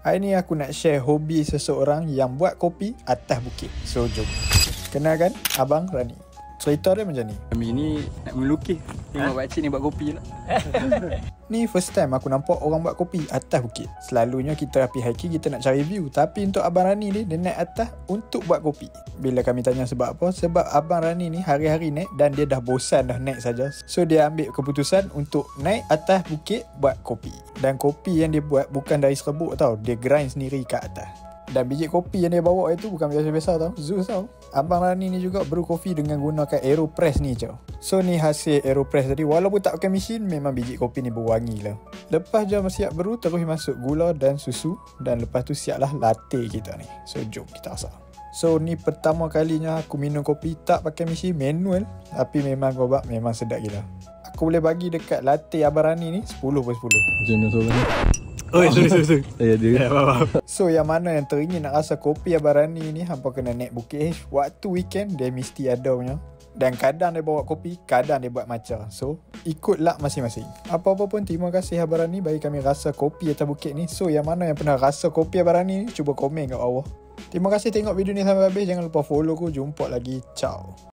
Hari ni aku nak share hobi seseorang yang buat kopi atas bukit. So jom. Kenalkan Abang Rani. Cerita dia macam ni. Kami ni nak melukis. Tengok pakcik ni buat kopi lah. Ni first time aku nampak orang buat kopi atas bukit. Selalunya kita pergi hiking, kita nak cari view. Tapi untuk Abang Rani ni, dia naik atas untuk buat kopi. Bila kami tanya sebab apa, sebab Abang Rani ni hari-hari naik dan dia dah bosan dah naik saja. So dia ambil keputusan untuk naik atas bukit buat kopi. Dan kopi yang dia buat bukan dari serbuk tau. Dia grind sendiri kat atas. Dan biji kopi yang dia bawa itu bukan biasa-biasa tau. Zeus tau. Abang Rani ni juga brew kopi dengan gunakan Aeropress ni je. So ni hasil Aeropress tadi. Walaupun tak pakai mesin, memang biji kopi ni berwangi lah. Lepas jam siap brew, terus masuk gula dan susu. Dan lepas tu siaplah latte kita ni. So jom kita asal. So ni pertama kalinya aku minum kopi tak pakai mesin, manual. Tapi memang gobak, memang sedap gila. Aku boleh bagi dekat latte Abang Rani ni 10/10. Macam mana seorang ni? Oh, sorry. Dia. So yang mana yang teringin nak rasa kopi Abang Rani ni, hampa kena naik bukit. Waktu weekend dia mesti ada punya. Dan kadang dia bawa kopi, kadang dia buat matcha. So ikut luck masing-masing. Apa-apa pun terima kasih Abang Rani bagi kami rasa kopi atas bukit ni. So yang mana yang pernah rasa kopi Abang Rani ni, cuba komen kat bawah. Terima kasih tengok video ni sampai habis. Jangan lupa follow aku. Jumpa lagi. Ciao.